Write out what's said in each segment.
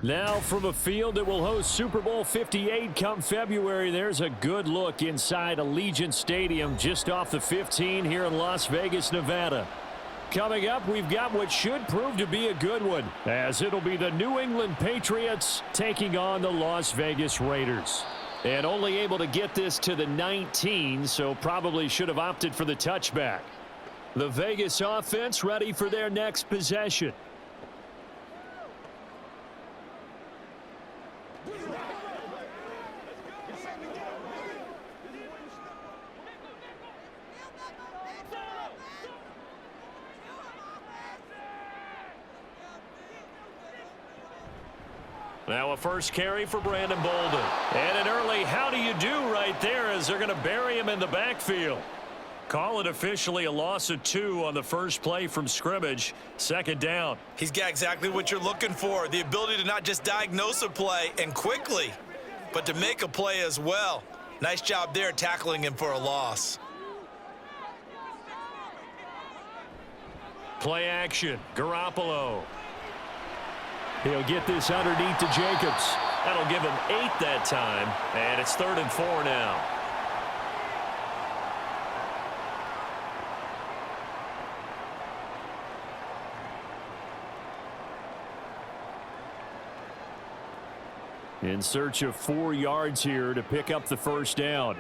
Now from a field that will host Super Bowl 58 come February, there's a good look inside Allegiant Stadium just off the 15 here in Las Vegas, Nevada. Coming up, we've got what should prove to be a good one, as it'll be the New England Patriots taking on the Las Vegas Raiders. And only able to get this to the 19, so probably should have opted for the touchback. The Vegas offense ready for their next possession. Now a first carry for Brandon Bolden. And an early how do you do right there as they're going to bury him in the backfield. Call it officially a loss of 2 on the first play from scrimmage. Second down. He's got exactly what you're looking for. The ability to not just diagnose a play and quickly, but to make a play as well. Nice job there tackling him for a loss. Play action. Garoppolo. He'll get this underneath to Jacobs. That'll give him 8 that time. And it's 3rd and 4 now. In search of 4 yards here to pick up the first down.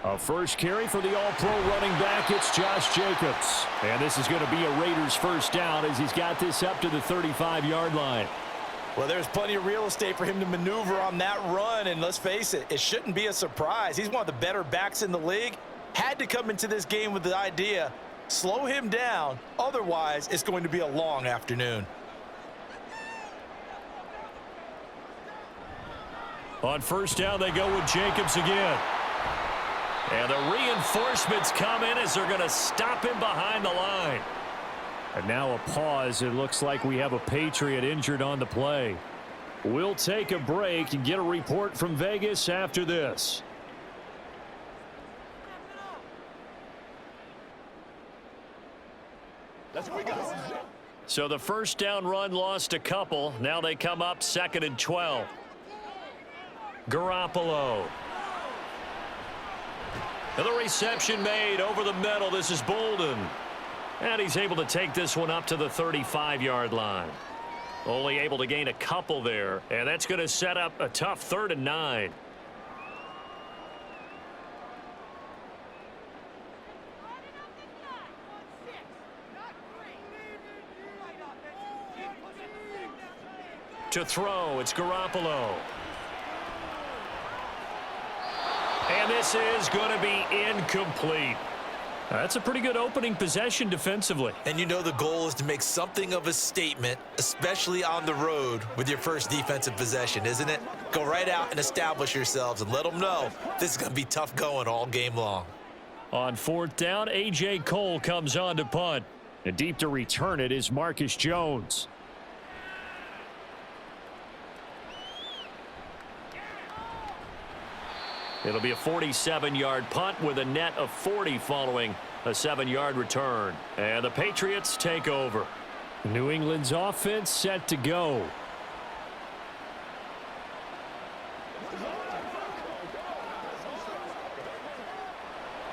A first carry for the all-pro running back, it's Josh Jacobs. And this is going to be a Raiders first down as he's got this up to the 35-yard line. Well, there's plenty of real estate for him to maneuver on that run, and let's face it, it shouldn't be a surprise. He's one of the better backs in the league. Had to come into this game with the idea, slow him down, otherwise it's going to be a long afternoon. On first down, they go with Jacobs again. And the reinforcements come in as they're going to stop him behind the line. And now a pause. It looks like we have a Patriot injured on the play. We'll take a break and get a report from Vegas after this. So the first down run lost a couple. Now they come up 2nd and 12. Garoppolo. And the reception made over the middle. This is Bolden. And he's able to take this one up to the 35-yard line. Only able to gain a couple there. And that's going to set up a tough 3rd and 9. To throw, it's Garoppolo. And this is going to be incomplete. That's a pretty good opening possession defensively. And you know the goal is to make something of a statement, especially on the road with your first defensive possession, isn't it? Go right out and establish yourselves and let them know this is going to be tough going all game long. On 4th down, A.J. Cole comes on to punt. And deep to return it is Marcus Jones. It'll be a 47-yard punt with a net of 40 following a 7-yard return. And the Patriots take over. New England's offense set to go.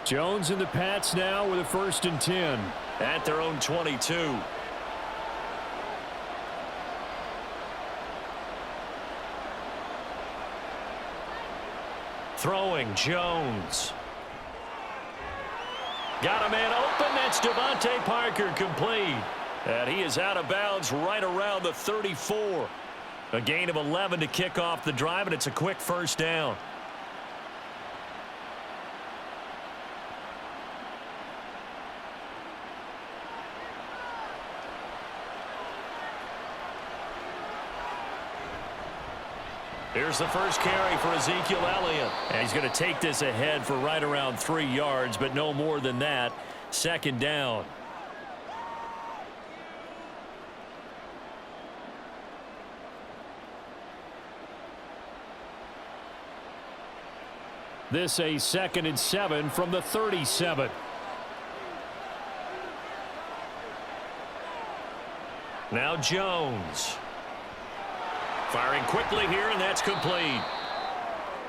Jones and the Pats now with a 1st and 10 at their own 22. Throwing, Jones. Got a man open. That's Devontae Parker, complete. And he is out of bounds right around the 34. A gain of 11 to kick off the drive, and it's a quick first down. Here's the first carry for Ezekiel Elliott. And he's going to take this ahead for right around 3 yards, but no more than that. 2nd down. This a 2nd and 7 from the 37. Now Jones. Firing quickly here, and that's complete.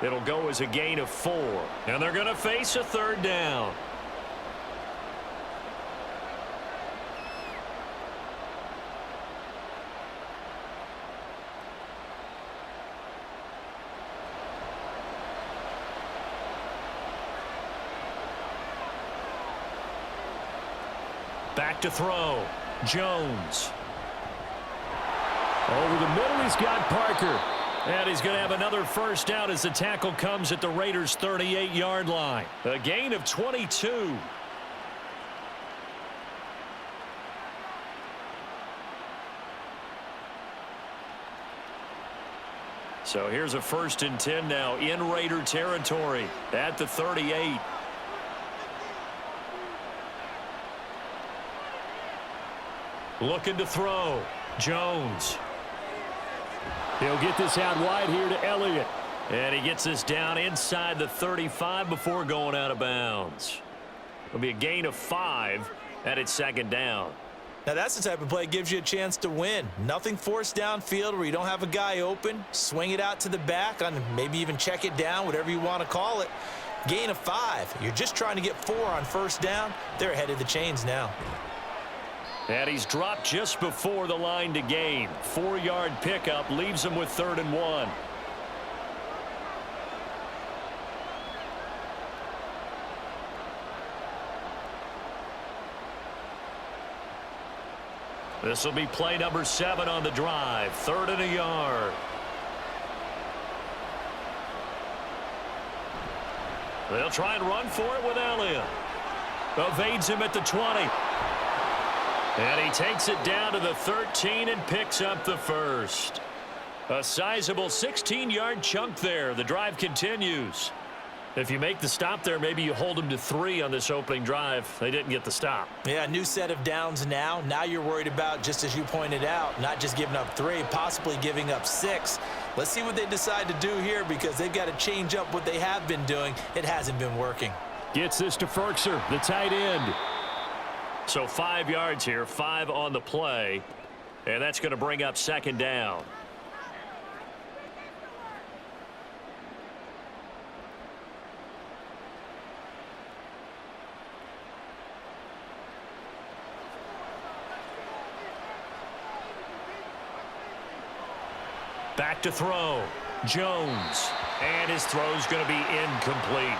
It'll go as a gain of 4. And they're going to face a third down. Back to throw. Jones. Over the middle, he's got Parker. And he's going to have another first down as the tackle comes at the Raiders' 38-yard line. A gain of 22. So here's a 1st and 10 now in Raider territory at the 38. Looking to throw. Jones. He'll get this out wide here to Elliott. And he gets this down inside the 35 before going out of bounds. It'll be a gain of 5, and it's 2nd down. Now that's the type of play that gives you a chance to win. Nothing forced downfield where you don't have a guy open. Swing it out to the back, on maybe even check it down, whatever you want to call it. Gain of 5. You're just trying to get 4 on 1st down. They're ahead of the chains now. And he's dropped just before the line to gain. 4-yard pickup leaves him with 3rd and 1. This will be play number 7 on the drive. 3rd and a yard. They'll try and run for it with Elliott. Evades him at the 20. And he takes it down to the 13 and picks up the 1st. A sizable 16-yard chunk there. The drive continues. If you make the stop there, maybe you hold them to 3 on this opening drive. They didn't get the stop. Yeah, new set of downs now. Now you're worried about, just as you pointed out, not just giving up 3, possibly giving up 6. Let's see what they decide to do here because they've got to change up what they have been doing. It hasn't been working. Gets this to Ferkser, the tight end. So 5 yards here, 5 on the play, and that's going to bring up 2nd down. Back to throw. Jones. And his throw's going to be incomplete.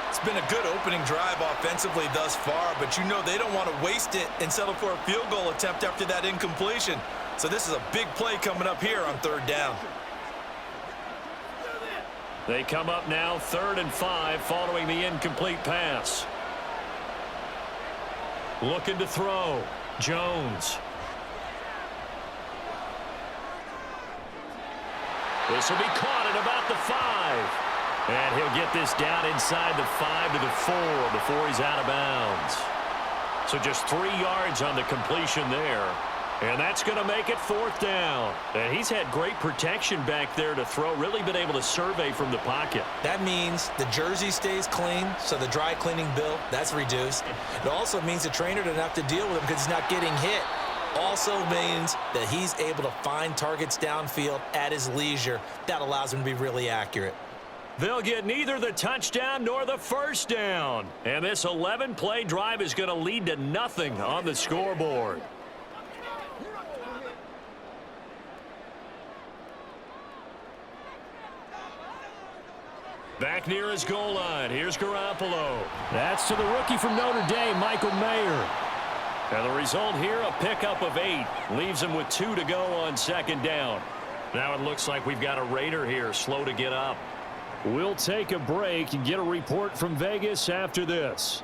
It's been a good opening drive offensively thus far, but you know they don't want to waste it and settle for a field goal attempt after that incompletion. So this is a big play coming up here on 3rd down. They come up now 3rd and 5 following the incomplete pass. Looking to throw. Jones. This will be caught at about the 5. And he'll get this down inside the 5 to the 4 before he's out of bounds. So just 3 yards on the completion there. And that's going to make it 4th down. And he's had great protection back there to throw. Really been able to survey from the pocket. That means the jersey stays clean, so the dry cleaning bill, that's reduced. It also means the trainer doesn't have to deal with him because he's not getting hit. Also means that he's able to find targets downfield at his leisure. That allows him to be really accurate. They'll get neither the touchdown nor the 1st down. And this 11-play drive is going to lead to nothing on the scoreboard. Back near his goal line. Here's Garoppolo. That's to the rookie from Notre Dame, Michael Mayer. And the result here, a pickup of 8. Leaves him with 2 to go on 2nd down. Now it looks like we've got a Raider here, slow to get up. We'll take a break and get a report from Vegas after this.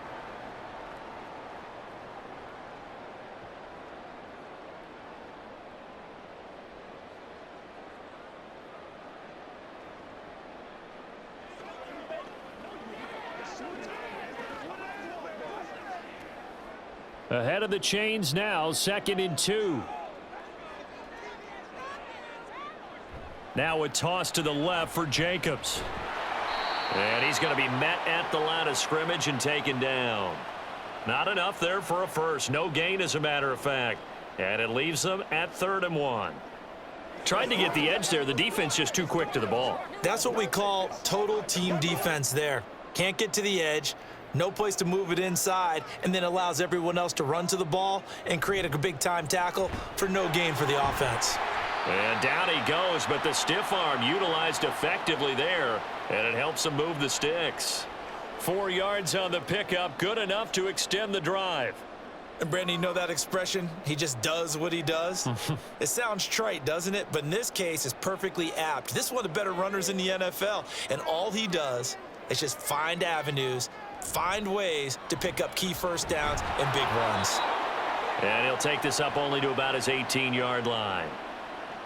Ahead of the chains now, 2nd and 2. Now a toss to the left for Jacobs. And he's going to be met at the line of scrimmage and taken down. Not enough there for a first. No gain, as a matter of fact. And it leaves them at 3rd and 1. Tried to get the edge there. The defense just too quick to the ball. That's what we call total team defense there. Can't get to the edge, no place to move it inside, and then allows everyone else to run to the ball and create a big-time tackle for no gain for the offense. And down he goes, but the stiff arm utilized effectively there, and it helps him move the sticks. 4 yards on the pickup, good enough to extend the drive. And Brandon, you know that expression? He just does what he does? It sounds trite, doesn't it? But in this case, it's perfectly apt. This is one of the better runners in the NFL, and all he does is just find avenues, find ways to pick up key first downs and big runs. And he'll take this up only to about his 18-yard line.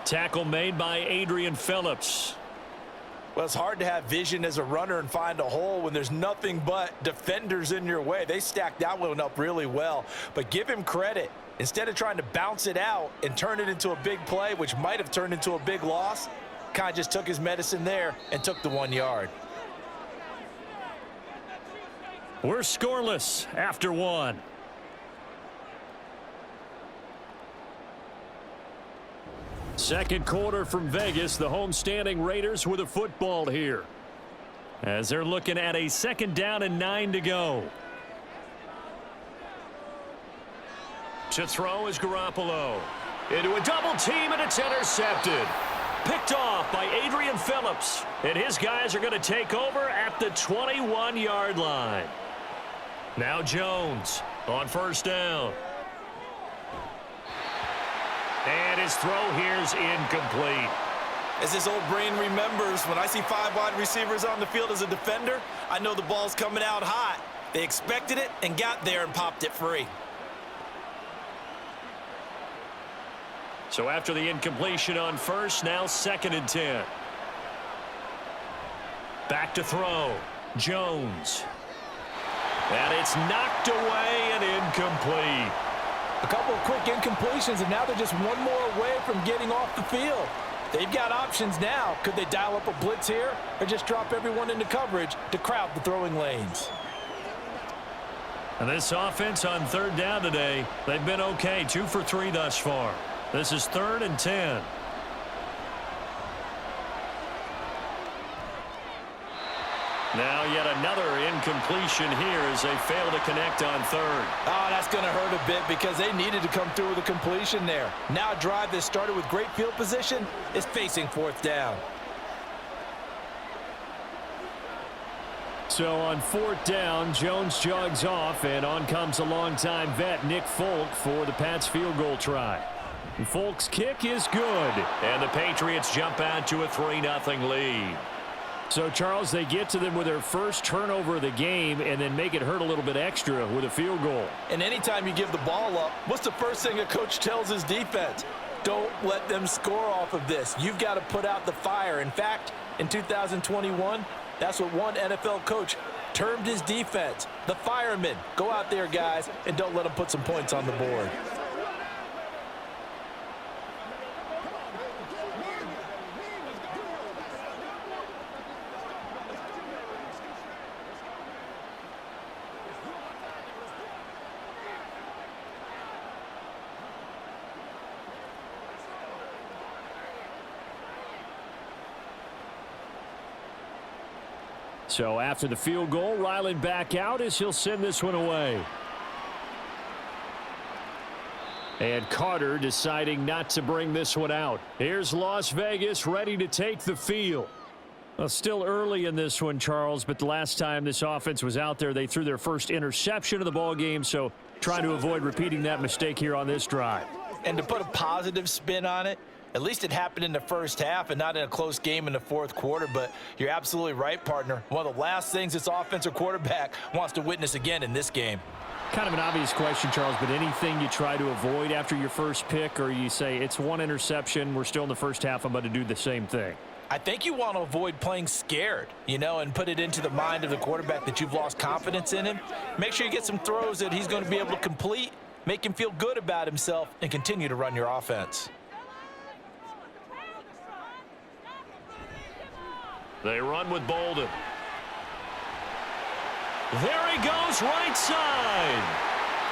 Tackle made by Adrian Phillips. Well, it's hard to have vision as a runner and find a hole when there's nothing but defenders in your way. They stacked that one up really well. But give him credit. Instead of trying to bounce it out and turn it into a big play, which might have turned into a big loss, kind of just took his medicine there and took the 1 yard. We're scoreless after 1. Second quarter from Vegas. The homestanding Raiders with a football here, as they're looking at a 2nd down and 9 to go. To throw is Garoppolo. Into a double team, and it's intercepted. Picked off by Adrian Phillips. And his guys are going to take over at the 21-yard line. Now Jones on 1st down. And his throw here's incomplete. As his old brain remembers, when I see 5 wide receivers on the field as a defender, I know the ball's coming out hot. They expected it and got there and popped it free. So after the incompletion on 1st, now 2nd and 10. Back to throw. Jones. And it's knocked away and incomplete. A couple of quick incompletions, and now they're just one more away from getting off the field. They've got options now. Could they dial up a blitz here or just drop everyone into coverage to crowd the throwing lanes? And this offense on 3rd down today, they've been okay. 2 for 3 thus far. This is 3rd and 10. Now yet another incompletion here as they fail to connect on 3rd. Oh, that's going to hurt a bit because they needed to come through with a completion there. Now a drive that started with great field position is facing 4th down. So on 4th down, Jones jogs off, and on comes a longtime vet, Nick Folk, for the Pats field goal try. And Folk's kick is good, and the Patriots jump out to a 3-0 lead. So, Charles, they get to them with their first turnover of the game and then make it hurt a little bit extra with a field goal. And anytime you give the ball up, what's the first thing a coach tells his defense? Don't let them score off of this. You've got to put out the fire. In fact, in 2021, that's what one NFL coach termed his defense. The firemen. Go out there, guys, and don't let them put some points on the board. So after the field goal, Ryland back out as he'll send this one away. And Carter deciding not to bring this one out. Here's Las Vegas ready to take the field. Well, still early in this one, Charles, but the last time this offense was out there, they threw their first interception of the ball game, so trying to avoid repeating that mistake here on this drive. And to put a positive spin on it, at least it happened in the first half and not in a close game in the 4th quarter. But you're absolutely right, partner. One of the last things this offensive quarterback wants to witness again in this game. Kind of an obvious question, Charles, but anything you try to avoid after your first pick, or you say it's one interception, we're still in the first half, I'm going to do the same thing? I think you want to avoid playing scared, and put it into the mind of the quarterback that you've lost confidence in him. Make sure you get some throws that he's going to be able to complete, make him feel good about himself, and continue to run your offense. They run with Bolden. There he goes, right side.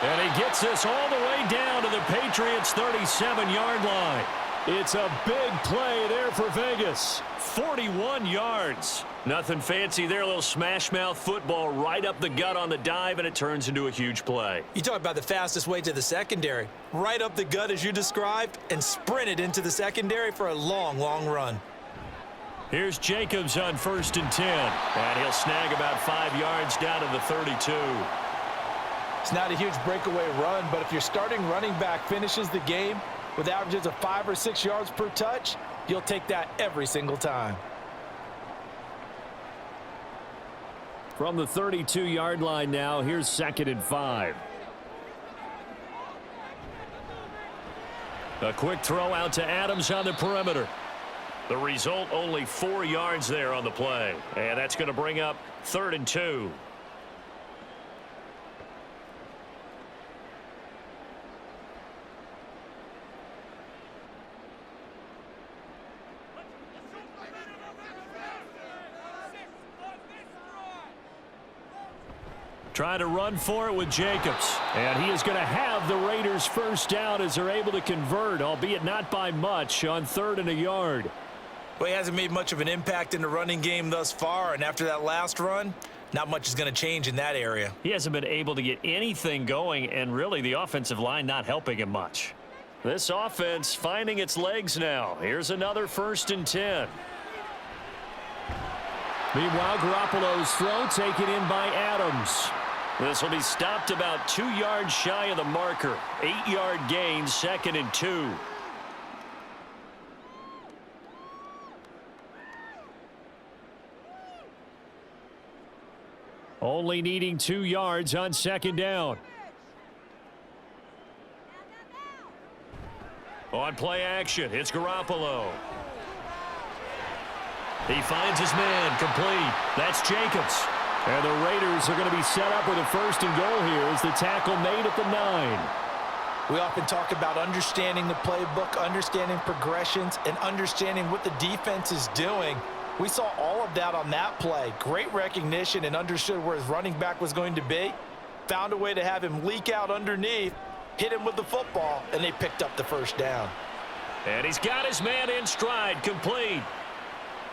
And he gets this all the way down to the Patriots' 37-yard line. It's a big play there for Vegas. 41 yards. Nothing fancy there. A little smash-mouth football right up the gut on the dive, and it turns into a huge play. You talk about the fastest way to the secondary. Right up the gut as you described and sprinted into the secondary for a long, long run. Here's Jacobs on 1st and 10. And he'll snag about 5 yards down to the 32. It's not a huge breakaway run, but if your starting running back finishes the game with averages of 5 or 6 yards per touch, you'll take that every single time. From the 32-yard line now, here's 2nd and 5. A quick throw out to Adams on the perimeter. The result, only 4 yards there on the play. And that's going to bring up 3rd and 2. Trying to run for it with Jacobs. And he is going to have the Raiders first down as they're able to convert, albeit not by much, on 3rd and a yard. Well, he hasn't made much of an impact in the running game thus far, and after that last run, not much is going to change in that area. He hasn't been able to get anything going, and really the offensive line not helping him much. This offense finding its legs now. Here's another 1st and 10. Meanwhile, Garoppolo's throw taken in by Adams. This will be stopped about 2 yards shy of the marker. 8-yard gain, 2nd and 2. Only needing 2 yards on 2nd down. On play action, it's Garoppolo. He finds his man, complete. That's Jacobs. And the Raiders are going to be set up with a 1st and goal here as the tackle made at the 9. We often talk about understanding the playbook, understanding progressions, and understanding what the defense is doing. We saw all of that on that play. Great recognition and understood where his running back was going to be. Found a way to have him leak out underneath, hit him with the football, and they picked up the 1st down. And he's got his man in stride, complete.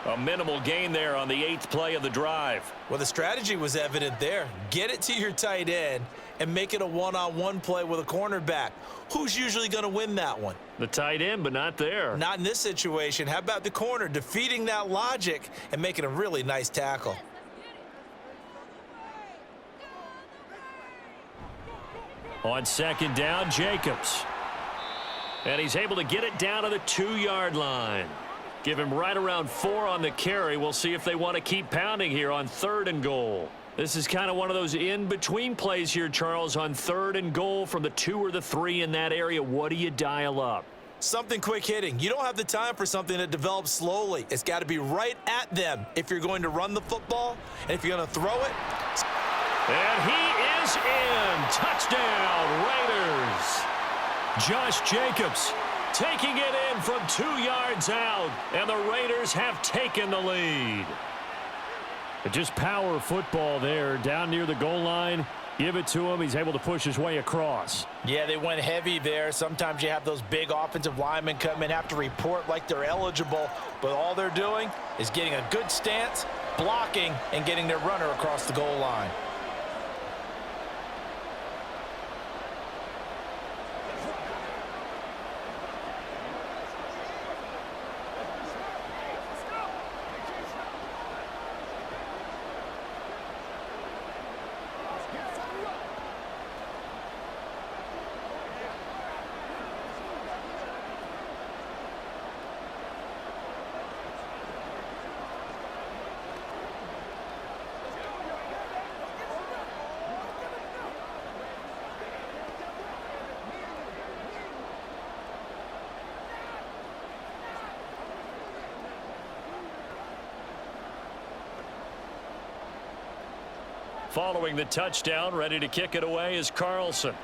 A minimal gain there on the 8th play of the drive. Well, the strategy was evident there. Get it to your tight end and make it a one-on-one play with a cornerback. Who's usually going to win that one? The tight end, but not there. Not in this situation. How about the corner defeating that logic and making a really nice tackle? On 2nd down, Jacobs. And he's able to get it down to the 2-yard line. Give him right around 4 on the carry. We'll see if they want to keep pounding here on 3rd and goal. This is kind of one of those in-between plays here, Charles, on 3rd and goal from the 2 or the 3 in that area. What do you dial up? Something quick hitting. You don't have the time for something that develops slowly. It's got to be right at them if you're going to run the football, and if you're going to throw it. And he is in. Touchdown, Raiders. Josh Jacobs taking it in from 2 yards out, and the Raiders have taken the lead. Just power football there down near the goal line. Give it to him. He's able to push his way across. Yeah, they went heavy there. Sometimes you have those big offensive linemen come in, have to report like they're eligible, but all they're doing is getting a good stance, blocking, and getting their runner across the goal line. Following the touchdown, ready to kick it away is Carlson.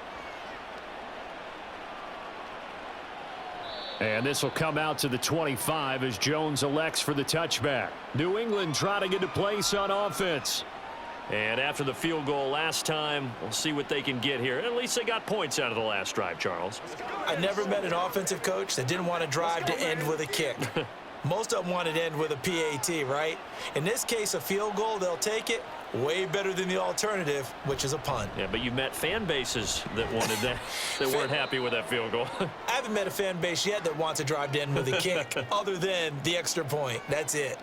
And this will come out to the 25 as Jones elects for the touchback. New England trotting into place on offense. And after the field goal last time, we'll see what they can get here. At least they got points out of the last drive, Charles. I never met an offensive coach that didn't want to drive to end with a kick. Most of them wanted to end with a PAT, right? In this case, a field goal, they'll take it. Way better than the alternative, which is a punt. Yeah, but you met fan bases that wanted that, that weren't happy with that field goal. I haven't met a fan base yet that wants to drive to end with a kick, other than the extra point. That's it.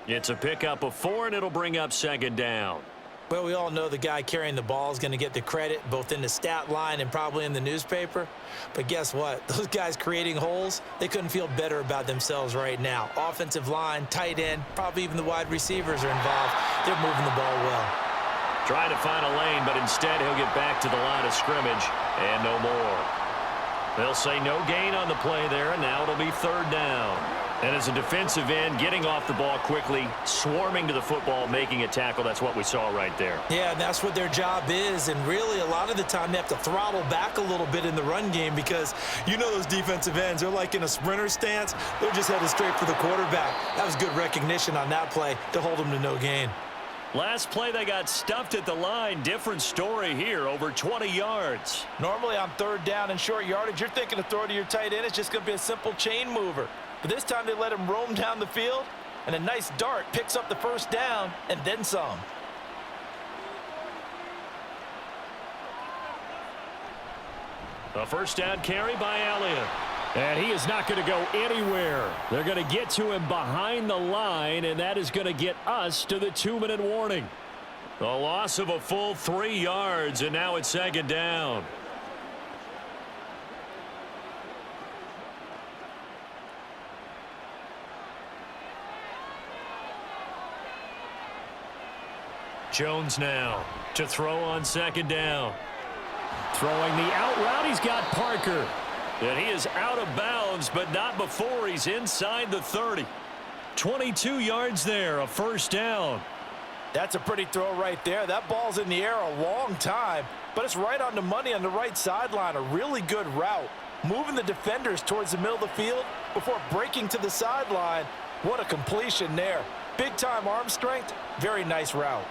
It's a pickup of 4, and it'll bring up second down. Well, we all know the guy carrying the ball is going to get the credit, both in the stat line and probably in the newspaper. But guess what? Those guys creating holes, they couldn't feel better about themselves right now. Offensive line, tight end, probably even the wide receivers are involved. They're moving the ball well. Trying to find a lane, but instead he'll get back to the line of scrimmage, and no more. They'll say no gain on the play there, and now it'll be third down. And as a defensive end, getting off the ball quickly, swarming to the football, making a tackle, that's what we saw right there. Yeah, and that's what their job is. And really, a lot of the time, they have to throttle back a little bit in the run game because you know those defensive ends, they're like in a sprinter stance. They're just headed straight for the quarterback. That was good recognition on that play to hold them to no gain. Last play, they got stuffed at the line. Different story here, over 20 yards. Normally on third down and short yardage, you're thinking to throw to your tight end. It's just going to be a simple chain mover. But this time they let him roam down the field, and a nice dart picks up the first down and then some. A first down carry by Elliott. And he is not going to go anywhere. They're going to get to him behind the line, and that is going to get us to the 2-minute warning. A loss of a full 3 yards, and now it's second down. Jones now to throw on second down. Throwing the out route, he's got Parker. And he is out of bounds, but not before he's inside the 30. 22 yards there, a first down. That's a pretty throw right there. That ball's in the air a long time, but it's right on the money on the right sideline. A really good route. Moving the defenders towards the middle of the field before breaking to the sideline. What a completion there. Big-time arm strength. Very nice route.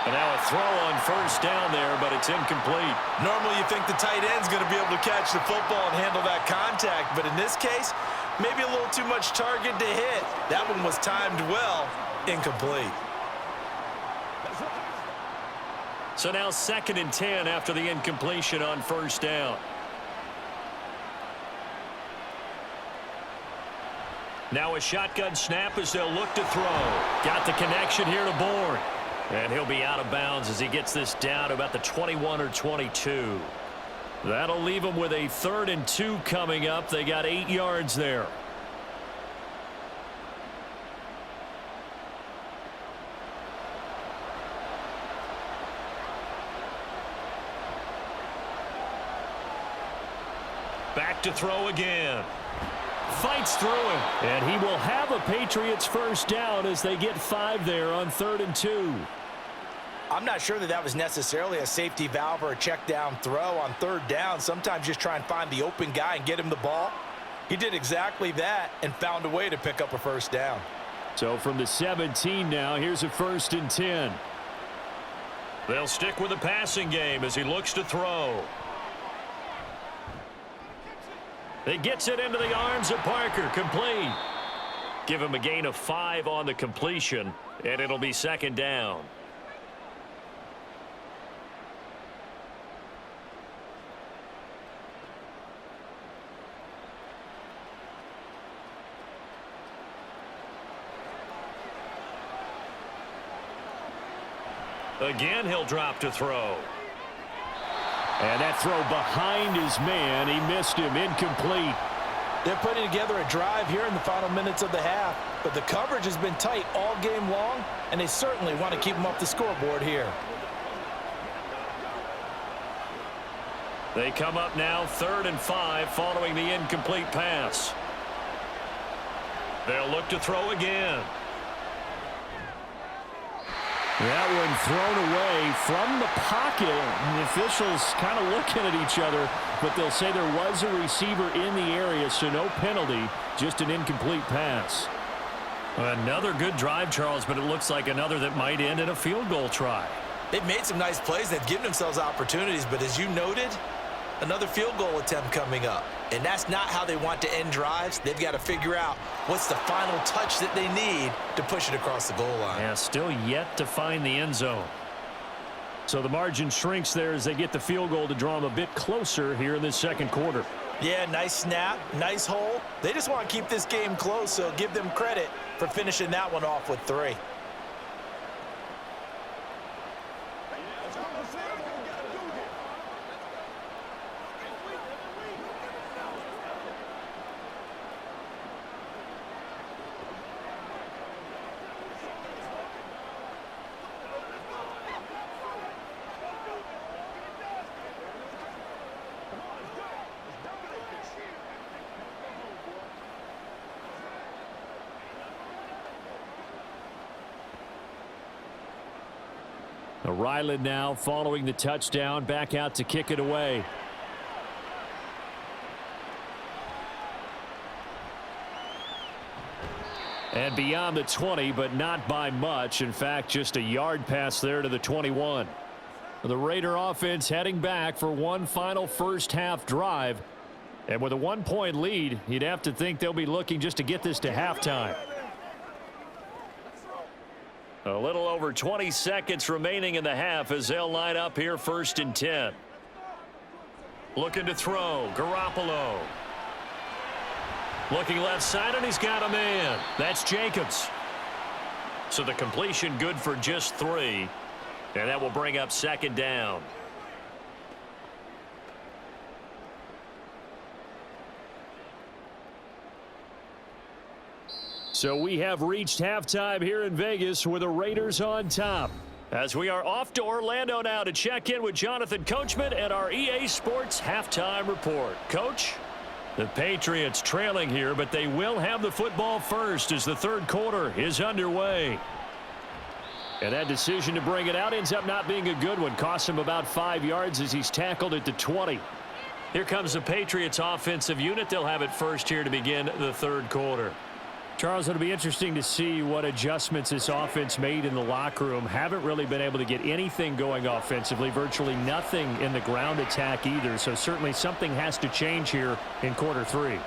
And now a throw on first down there, but it's incomplete. Normally you think the tight end's going to be able to catch the football and handle that contact, but in this case, maybe a little too much target to hit. That one was timed well. Incomplete. So now 2nd and 10 after the incompletion on first down. Now a shotgun snap as they'll look to throw. Got the connection here to Bourne. And he'll be out of bounds as he gets this down to about the 21 or 22. That'll leave him with a 3rd and 2 coming up. They got 8 yards there. Back to throw again. Fights through him, and he will have a Patriots first down as they get 5 there on 3rd and 2. I'm not sure that was necessarily a safety valve or a check down throw on 3rd down. Sometimes just try and find the open guy and get him the ball. He did exactly that and found a way to pick up a first down. So from the 17 now, here's a 1st and 10. They'll stick with the passing game as he looks to throw. He gets it into the arms of Parker, complete. Give him a gain of 5 on the completion, and it'll be second down. Again, he'll drop to throw. And that throw behind his man, he missed him, incomplete. They're putting together a drive here in the final minutes of the half, but the coverage has been tight all game long, and they certainly want to keep them up the scoreboard here. They come up now 3rd and 5 following the incomplete pass. They'll look to throw again. That one thrown away from the pocket. And the officials kind of looking at each other, but they'll say there was a receiver in the area, so no penalty, just an incomplete pass. Another good drive, Charles, but it looks like another that might end in a field goal try. They've made some nice plays. They've given themselves opportunities, but as you noted, another field goal attempt coming up. And that's not how they want to end drives. They've got to figure out what's the final touch that they need to push it across the goal line. Yeah, still yet to find the end zone. So the margin shrinks there as they get the field goal to draw them a bit closer here in this second quarter. Yeah, nice snap, nice hole. They just want to keep this game close, so give them credit for finishing that one off with 3. Ryland now following the touchdown, back out to kick it away. And beyond the 20, but not by much. In fact, just a yard pass there to the 21. The Raider offense heading back for one final first half drive. And with a 1-point lead, you'd have to think they'll be looking just to get this to halftime. A little over 20 seconds remaining in the half as they'll line up here 1st and 10. Looking to throw. Garoppolo. Looking left side, and he's got a man. That's Jacobs. So the completion good for just 3. And that will bring up 2nd down. So we have reached halftime here in Vegas with the Raiders on top. As we are off to Orlando now to check in with Jonathan Coachman and our EA Sports Halftime Report. Coach, the Patriots trailing here, but they will have the football first as the third quarter is underway. And that decision to bring it out ends up not being a good one. Costs him about 5 yards as he's tackled at the 20. Here comes the Patriots offensive unit. They'll have it first here to begin the third quarter. Charles, it'll be interesting to see what adjustments this offense made in the locker room. Haven't really been able to get anything going offensively, virtually nothing in the ground attack either. So certainly something has to change here in quarter 3.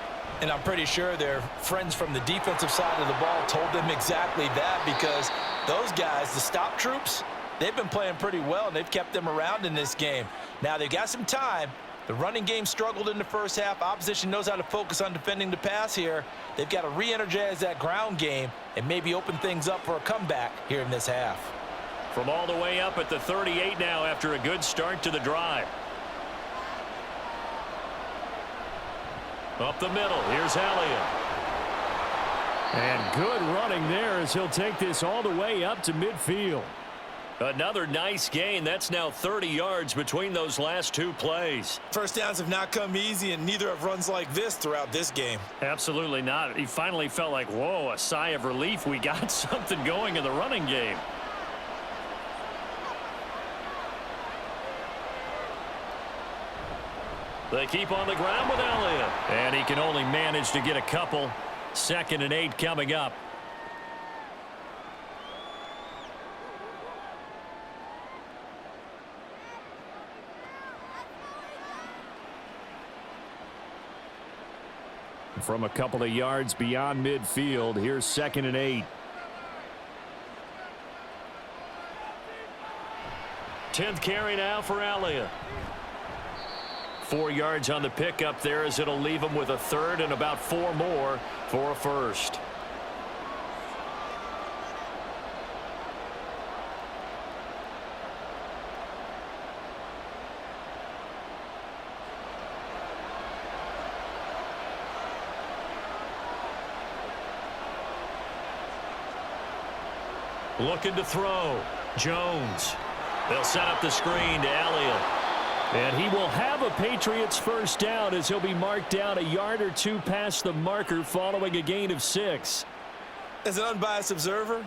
And I'm pretty sure their friends from the defensive side of the ball told them exactly that, because those guys, the stop troops, they've been playing pretty well, and they've kept them around in this game. Now they've got some time. The running game struggled in the first half. Opposition knows how to focus on defending the pass here. They've got to re-energize that ground game and maybe open things up for a comeback here in this half. From all the way up at the 38 now after a good start to the drive. Up the middle. Here's Elliott. And good running there as he'll take this all the way up to midfield. Another nice gain. That's now 30 yards between those last 2 plays. First downs have not come easy, and neither have runs like this throughout this game. Absolutely not. He finally felt like, whoa, a sigh of relief. We got something going in the running game. They keep on the ground with Elliott. And he can only manage to get a couple. 2nd and 8 coming up. From a couple of yards beyond midfield, here's 2nd and 8. 10th carry now for Elliott. 4 yards on the pickup there as it'll leave him with a 3rd and about 4 more for a first. Looking to throw. Jones. They'll set up the screen to Elliott. And he will have a Patriots first down as he'll be marked down a yard or 2 past the marker following a gain of 6. As an unbiased observer,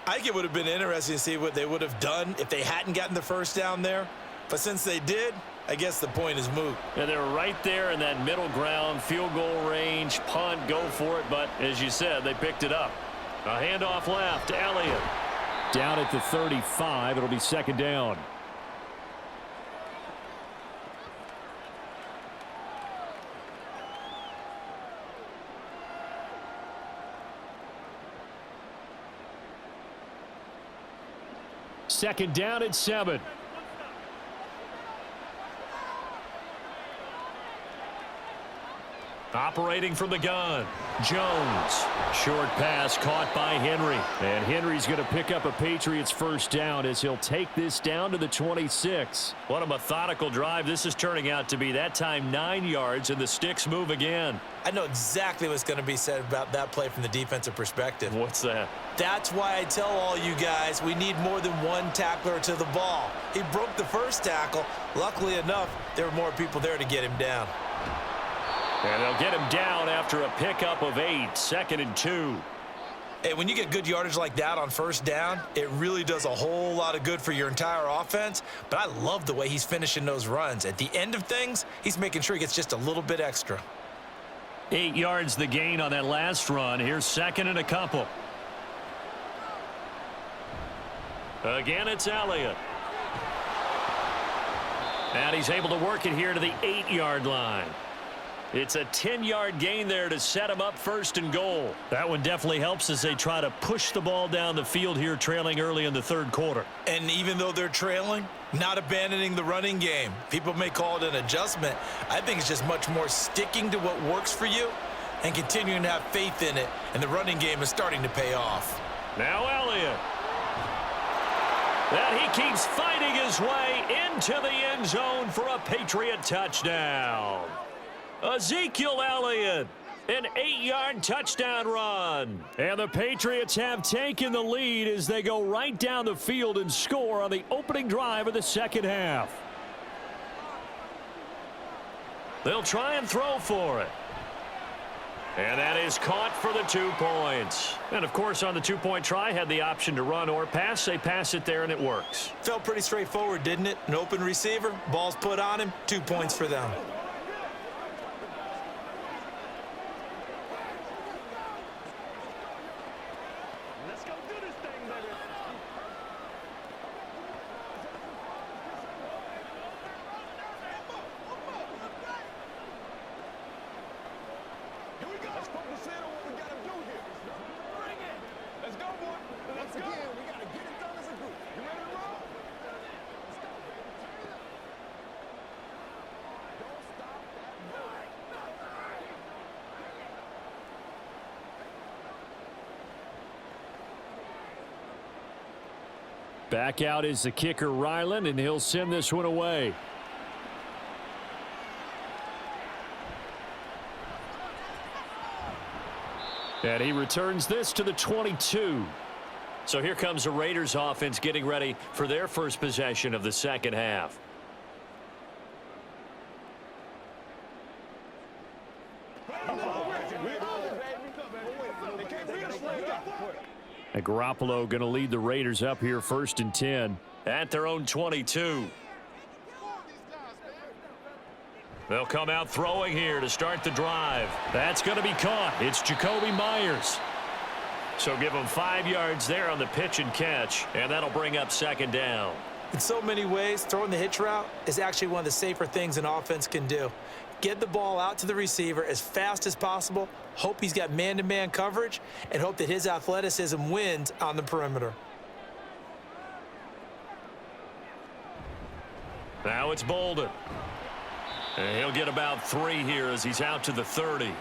I think it would have been interesting to see what they would have done if they hadn't gotten the first down there. But since they did, I guess the point is moot. And they're right there in that middle ground, field goal range, punt, go for it. But as you said, they picked it up. A handoff left. Elliott. Down at the 35. It'll be second down. Second down at 7. Operating from the gun. Jones. Short pass caught by Henry. And Henry's going to pick up a Patriots first down as he'll take this down to the 26. What a methodical drive this is turning out to be. That time 9 yards, and the sticks move again. I know exactly what's going to be said about that play from the defensive perspective. What's that? That's why I tell all you guys we need more than one tackler to the ball. He broke the first tackle. Luckily enough, there were more people there to get him down. And they'll get him down after a pickup of 8, 2nd and 2. Hey, when you get good yardage like that on first down, it really does a whole lot of good for your entire offense. But I love the way he's finishing those runs. At the end of things, he's making sure he gets just a little bit extra. 8 yards the gain on that last run. Here's 2nd and a couple. Again, it's Elliott. And he's able to work it here to the 8-yard line. It's a 10-yard gain there to set him up first and goal. That one definitely helps as they try to push the ball down the field here, trailing early in the third quarter. And even though they're trailing, not abandoning the running game. People may call it an adjustment. I think it's just much more sticking to what works for you and continuing to have faith in it. And the running game is starting to pay off. Now Elliott. And he keeps fighting his way into the end zone for a Patriot touchdown. Ezekiel Elliott, an 8-yard touchdown run. And the Patriots have taken the lead as they go right down the field and score on the opening drive of the second half. They'll try and throw for it. And that is caught for the 2 points. And, of course, on the 2-point try, had the option to run or pass. They pass it there, and it works. Felt pretty straightforward, didn't it? An open receiver, ball's put on him, 2 points for them. Back out is the kicker, Ryland, and he'll send this one away. And he returns this to the 22. So here comes the Raiders offense getting ready for their first possession of the second half. And Garoppolo going to lead the Raiders up here 1st and 10 at their own 22. They'll come out throwing here to start the drive. That's going to be caught. It's Jacoby Myers. So give him 5 yards there on the pitch and catch, and that'll bring up second down. In so many ways, throwing the hitch route is actually one of the safer things an offense can do. Get the ball out to the receiver as fast as possible, hope he's got man-to-man coverage, and hope that his athleticism wins on the perimeter. Now it's Bolden. And he'll get about 3 here as he's out to the 30.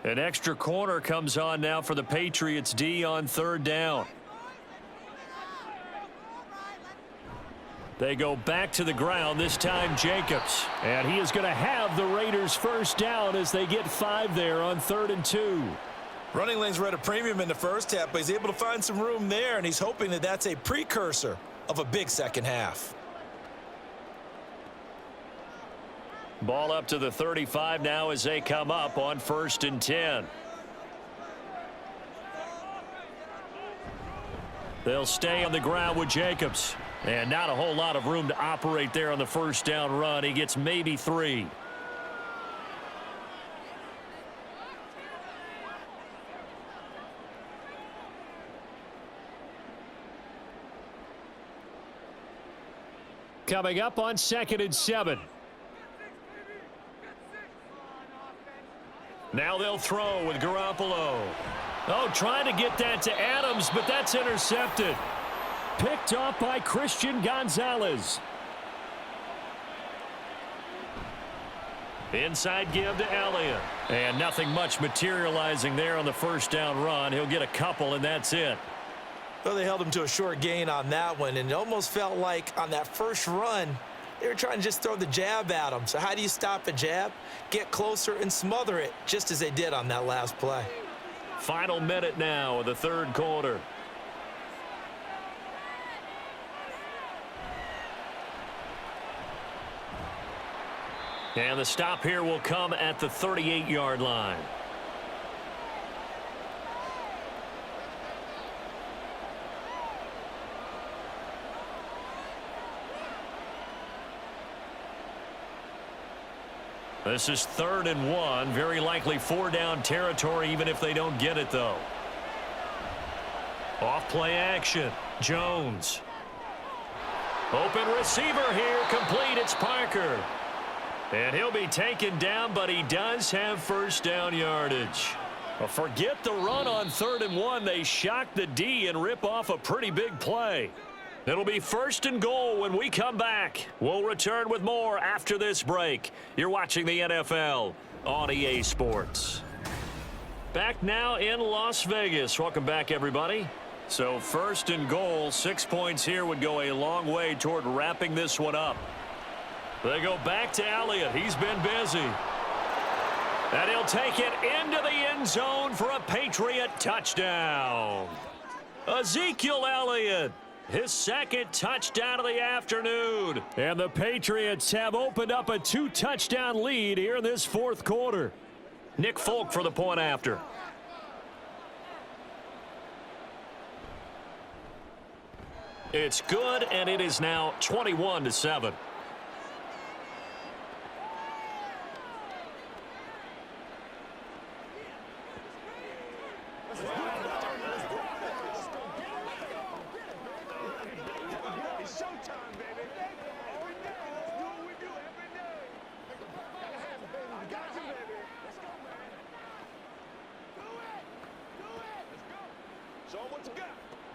An extra corner comes on now for the Patriots D on 3rd down. They go back to the ground, this time Jacobs. And he is going to have the Raiders first down as they get 5 there on 3rd and 2. Running lanes were at a premium in the first half, but he's able to find some room there, and he's hoping that that's a precursor of a big second half. Ball up to the 35 now as they come up on 1st and 10. They'll stay on the ground with Jacobs. And not a whole lot of room to operate there on the first down run. He gets maybe 3. Coming up on 2nd and 7. Now they'll throw with Garoppolo. Oh, trying to get that to Adams, but that's intercepted. Picked off by Christian Gonzalez. Inside give to Elliott. And nothing much materializing there on the first down run. He'll get a couple, and that's it. Well, they held him to a short gain on that one, and it almost felt like on that first run, they were trying to just throw the jab at him. So how do you stop a jab? Get closer and smother it, just as they did on that last play. Final minute now of the third quarter. And the stop here will come at the 38-yard line. This is 3rd and 1. Very likely 4-down territory, even if they don't get it, though. Off play action. Jones. Open receiver here. Complete. It's Parker. And he'll be taken down, but he does have first down yardage. Well, forget the run on 3rd and 1. They shock the D and rip off a pretty big play. It'll be 1st and goal when we come back. We'll return with more after this break. You're watching the NFL on EA Sports. Back now in Las Vegas. Welcome back, everybody. So 1st and goal, 6 points here would go a long way toward wrapping this one up. They go back to Elliott. He's been busy. And he'll take it into the end zone for a Patriot touchdown. Ezekiel Elliott, his 2nd touchdown of the afternoon. And the Patriots have opened up a 2-touchdown lead here in this 4th quarter. Nick Folk for the point after. It's good, and it is now 21-7.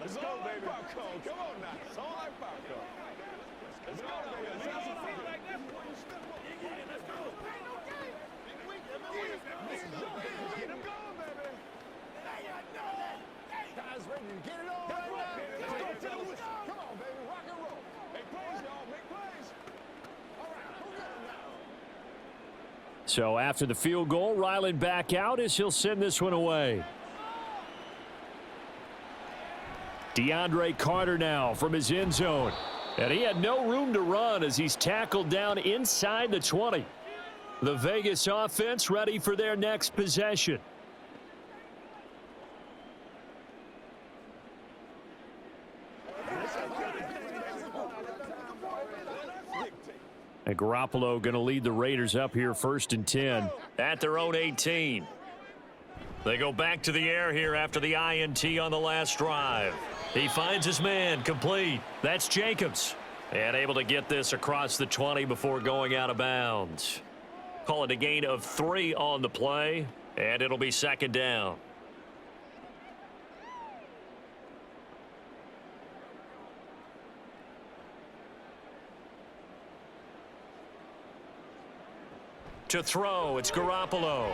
Let's go, baby. Come on now. It's all like popcorn. Let's go, baby. Let's go. Get him going, baby. Guys ready to get it on right now. Let's go, fellas. Come on, baby. Rock and roll. Make plays, y'all. Make plays. All right. Who got him now? So after the field goal, Ryland back out as he'll send this one away. DeAndre Carter now from his end zone. And he had no room to run as he's tackled down inside the 20. The Vegas offense ready for their next possession. And Garoppolo going to lead the Raiders up here 1st and 10 at their own 18. They go back to the air here after the INT on the last drive. He finds his man, complete. That's Jacobs. And able to get this across the 20 before going out of bounds. Call it a gain of 3 on the play, and it'll be 2nd down. To throw, it's Garoppolo.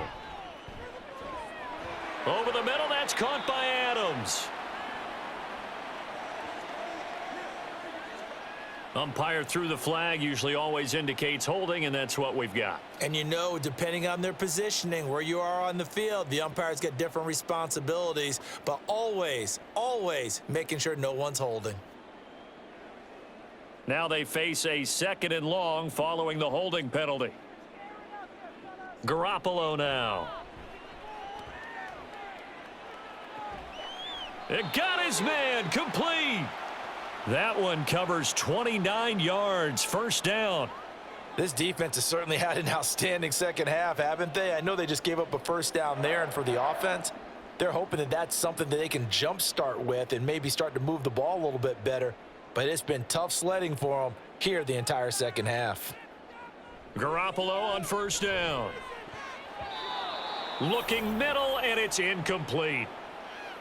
Over the middle, that's caught by Adams. Umpire threw the flag, usually always indicates holding, and that's what we've got. And you know, depending on their positioning, where you are on the field, the umpires get different responsibilities, but always, always making sure no one's holding. Now they face a 2nd and long following the holding penalty. Garoppolo now. It got his man, complete. That one covers 29 yards, first down. This defense has certainly had an outstanding second half, haven't they? I know they just gave up a first down there, and for the offense, they're hoping that that's something that they can jumpstart with and maybe start to move the ball a little bit better. But it's been tough sledding for them here the entire second half. Garoppolo on first down. Looking middle, and it's incomplete.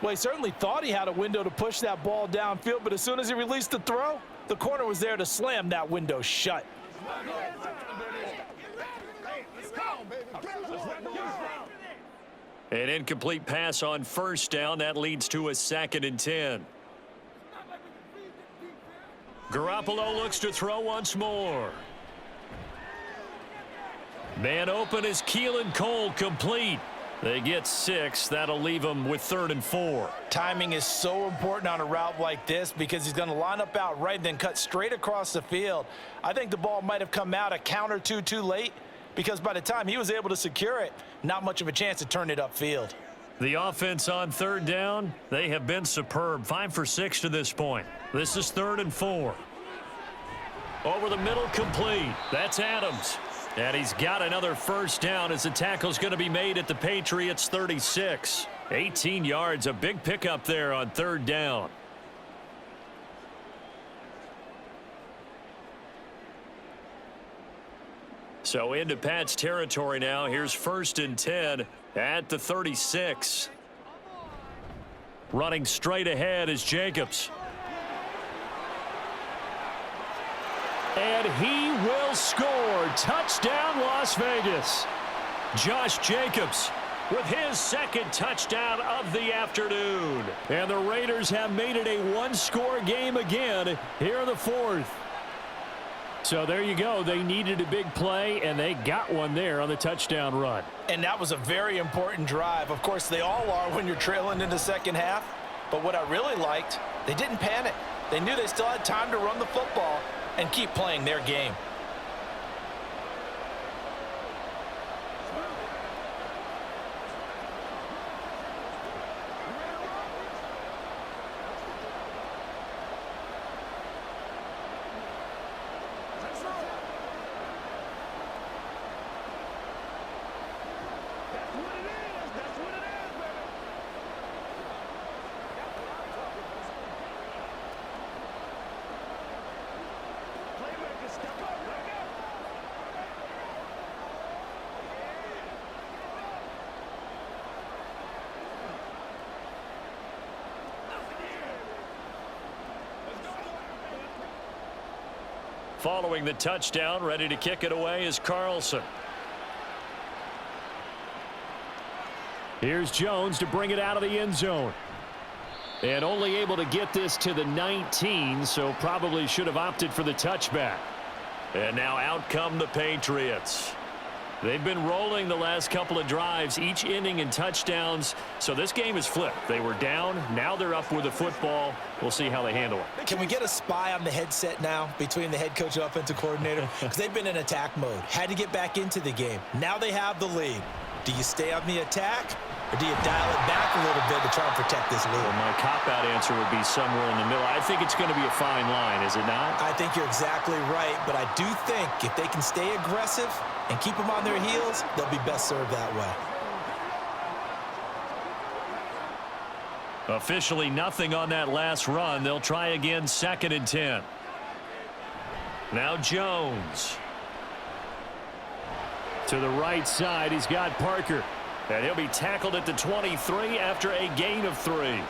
Well, he certainly thought he had a window to push that ball downfield, but as soon as he released the throw, the corner was there to slam that window shut. An incomplete pass on first down. That leads to a 2nd and 10. Garoppolo looks to throw once more. Man open is Keelan Cole, complete. They get 6. That'll leave them with 3rd and 4. Timing is so important on a route like this because he's going to line up out right and then cut straight across the field. I think the ball might have come out a count or two too late because by the time he was able to secure it, not much of a chance to turn it upfield. The offense on 3rd down, they have been superb. 5 for 6 to this point. This is 3rd and 4. Over the middle, complete. That's Adams. And he's got another first down as the tackle's going to be made at the Patriots 36. 18 yards, a big pickup there on 3rd down. So into Pat's territory now. Here's 1st and 10 at the 36. Running straight ahead is Jacobs. And he will score. Touchdown, Las Vegas. Josh Jacobs with his 2nd touchdown of the afternoon. And the Raiders have made it a one-score game again here in the 4th. So there you go. They needed a big play, and they got one there on the touchdown run. And that was a very important drive. Of course, they all are when you're trailing in the second half. But what I really liked, they didn't panic. They knew they still had time to run the football and keep playing their game. Following the touchdown, ready to kick it away is Carlson. Here's Jones to bring it out of the end zone. And only able to get this to the 19, so probably should have opted for the touchback. And now out come the Patriots. They've been rolling the last couple of drives, each inning in touchdowns. So this game is flipped. They were down. Now they're up with the football. We'll see how they handle it. Can we get a spy on the headset now between the head coach and offensive coordinator? Because they've been in attack mode. Had to get back into the game. Now they have the lead. Do you stay on the attack, or do you dial it back a little bit to try and protect this lead? Well, my cop-out answer would be somewhere in the middle. I think it's going to be a fine line, is it not? I think you're exactly right, but I do think if they can stay aggressive and keep them on their heels, they'll be best served that way. Officially nothing on that last run. They'll try again, 2nd and 10. Now Jones. To the right side, he's got Parker. And he'll be tackled at the 23 after a gain of 3.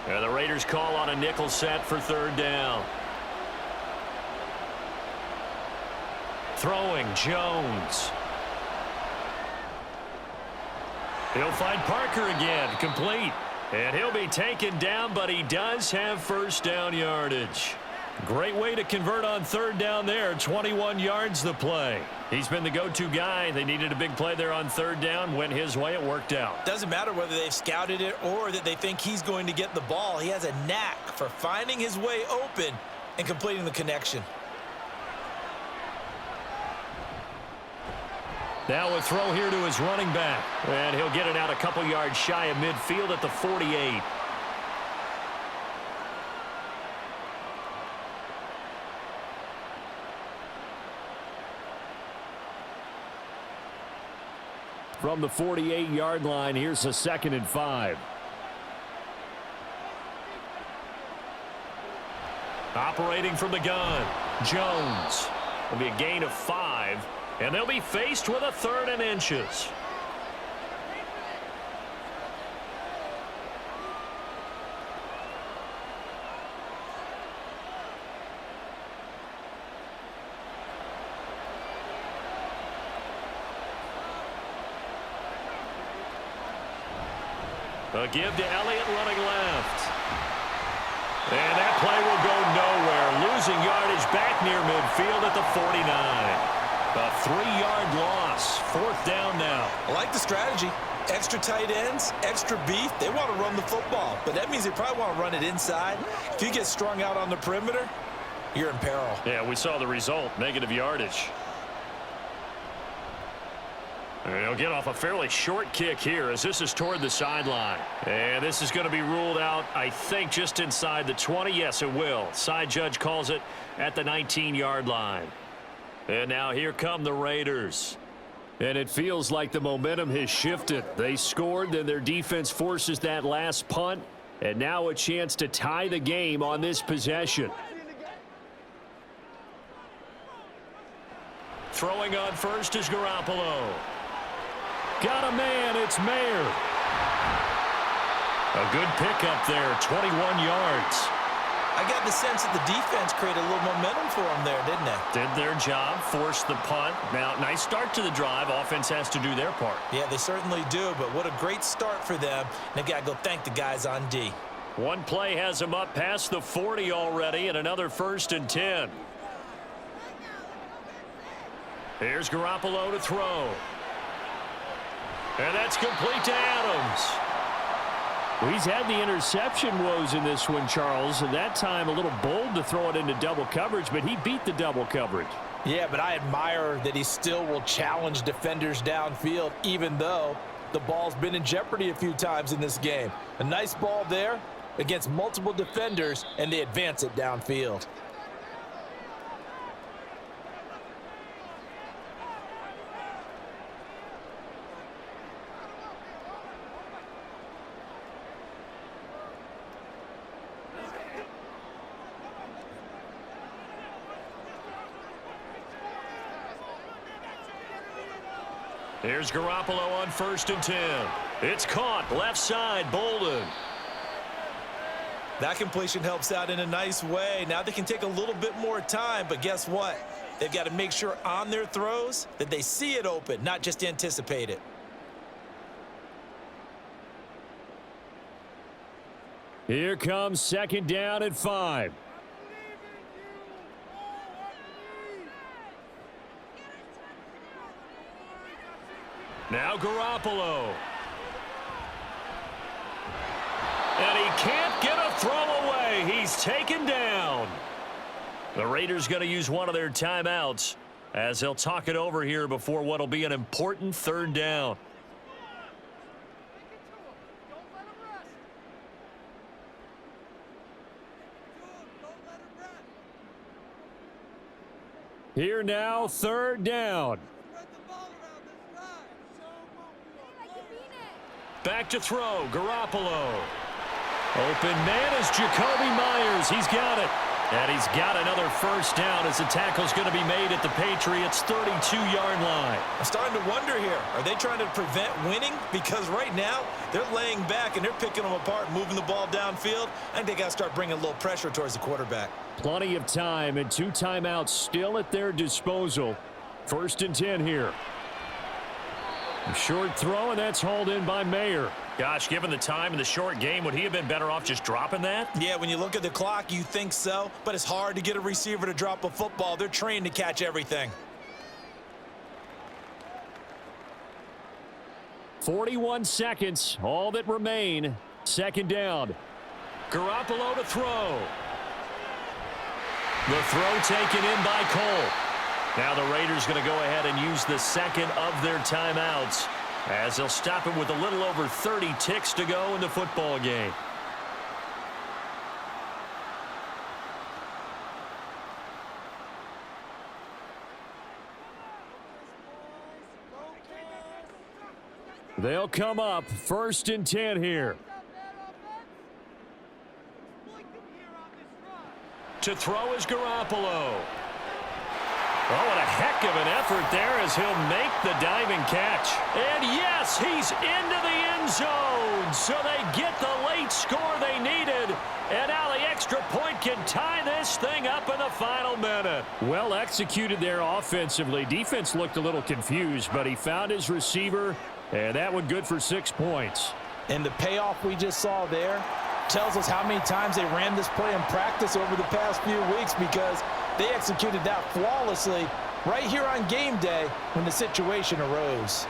And the Raiders call on a nickel set for 3rd down. Throwing, Jones. He'll find Parker again, complete. And he'll be taken down, but he does have first down yardage. Great way to convert on 3rd down there. 21 yards the play. He's been the go-to guy. They needed a big play there on 3rd down. Went his way. It worked out. Doesn't matter whether they've scouted it or that they think he's going to get the ball. He has a knack for finding his way open and completing the connection. Now a throw here to his running back. And he'll get it out a couple yards shy of midfield at the 48. From the 48-yard line, here's a 2nd and 5. Operating from the gun, Jones. It'll be a gain of 5, and they'll be faced with a 3rd and inches. A give to Elliott running left. And that play will go nowhere. Losing yardage back near midfield at the 49. A 3-yard loss. 4th down now. I like the strategy. Extra tight ends, extra beef. They want to run the football, but that means they probably want to run it inside. If you get strung out on the perimeter, you're in peril. Yeah, we saw the result. Negative yardage. And he'll get off a fairly short kick here as this is toward the sideline. And this is going to be ruled out, I think, just inside the 20. Yes, it will. Side judge calls it at the 19-yard line. And now here come the Raiders. And it feels like the momentum has shifted. They scored, then their defense forces that last punt. And now a chance to tie the game on this possession. Throwing on first is Garoppolo. Got a man, it's Mayer. A good pickup there, 21 yards. I got the sense that the defense created a little momentum for them there, didn't they? Did their job, forced the punt. Now, nice start to the drive. Offense has to do their part. Yeah, they certainly do, but what a great start for them. They've got to go thank the guys on D. One play has them up past the 40 already, and another 1st and 10. Here's Garoppolo to throw. And that's complete to Adams. Well, he's had the interception woes in this one, Charles, and that time a little bold to throw it into double coverage, but he beat the double coverage. Yeah, but I admire that he still will challenge defenders downfield, even though the ball's been in jeopardy a few times in this game. A nice ball there against multiple defenders, and they advance it downfield. Here's Garoppolo on 1st and 10. It's caught left side, Bolden. That completion helps out in a nice way. Now they can take a little bit more time, but guess what? They've got to make sure on their throws that they see it open, not just anticipate it. Here comes 2nd down and 5. Now Garoppolo. And he can't get a throw away. He's taken down. The Raiders going to use one of their timeouts as they'll talk it over here before what will be an important 3rd down. Here now, 3rd down. Back to throw, Garoppolo. Open man is Jacoby Myers. He's got it. And he's got another 1st down as the tackle's going to be made at the Patriots' 32-yard line. I'm starting to wonder here. Are they trying to prevent winning? Because right now, they're laying back and they're picking them apart, moving the ball downfield. I think they got to start bringing a little pressure towards the quarterback. Plenty of time and 2 timeouts still at their disposal. 1st and 10 here. A short throw, and that's hauled in by Mayer. Gosh, given the time in the short game, would he have been better off just dropping that? Yeah, when you look at the clock, you think so, but it's hard to get a receiver to drop a football. They're trained to catch everything. 41 seconds, all that remain. 2nd down. Garoppolo to throw. The throw taken in by Cole. Now the Raiders going to go ahead and use the second of their timeouts as they'll stop it with a little over 30 ticks to go in the football game. They'll come up 1st and 10 here. To throw is Garoppolo. Oh, what a heck of an effort there as he'll make the diving catch. And yes, he's into the end zone. So they get the late score they needed. And now the extra point can tie this thing up in the final minute. Well executed there offensively. Defense looked a little confused, but he found his receiver, and that one good for 6 points. And the payoff we just saw there tells us how many times they ran this play in practice over the past few weeks, because they executed that flawlessly right here on game day when the situation arose.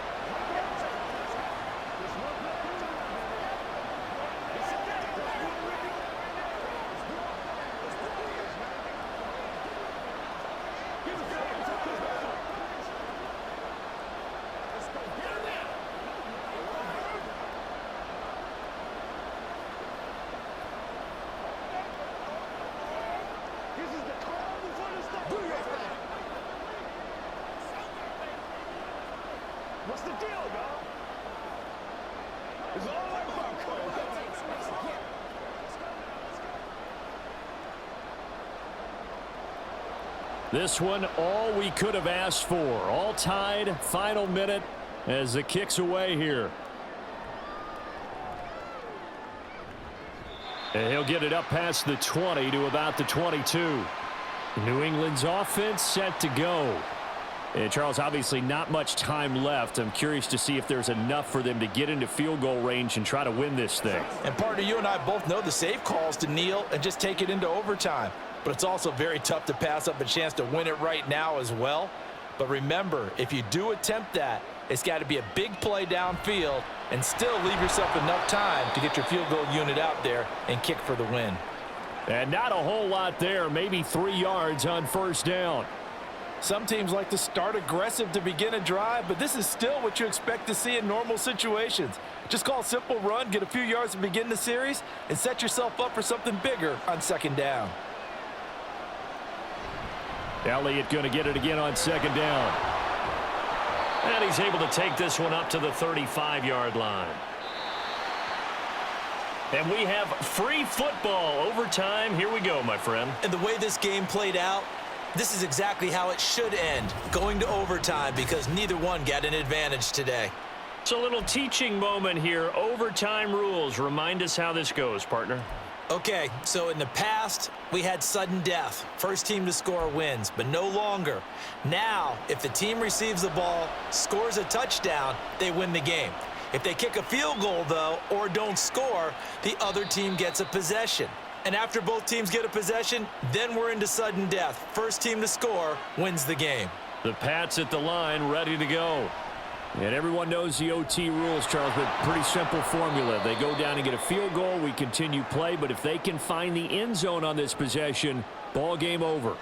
What's the deal, dog? It's all about Cole. This one, all we could have asked for. All tied, final minute as the kick's away here. And he'll get it up past the 20 to about the 22. New England's offense set to go. And Charles, obviously not much time left. I'm curious to see if there's enough for them to get into field goal range and try to win this thing. And partner, you and I both know the safe calls to kneel and just take it into overtime. But it's also very tough to pass up a chance to win it right now as well. But remember, if you do attempt that, it's got to be a big play downfield and still leave yourself enough time to get your field goal unit out there and kick for the win. And not a whole lot there, maybe 3 yards on 1st down. Some teams like to start aggressive to begin a drive, but this is still what you expect to see in normal situations. Just call a simple run, get a few yards to begin the series, and set yourself up for something bigger on 2nd down. Elliott going to get it again on 2nd down. And he's able to take this one up to the 35-yard line. And we have free football overtime. Here we go, my friend. And the way this game played out, this is exactly how it should end, going to overtime, because neither one got an advantage today. It's a little teaching moment here. Overtime rules. Remind us how this goes, partner. Okay, so in the past, we had sudden death. First team to score wins, but no longer. Now, if the team receives the ball, scores a touchdown, they win the game. If they kick a field goal, though, or don't score, the other team gets a possession. And after both teams get a possession, then we're into sudden death. First team to score wins the game. The Pats at the line, ready to go. And everyone knows the OT rules, Charles, but pretty simple formula. They go down and get a field goal, we continue play, but if they can find the end zone on this possession, ball game over.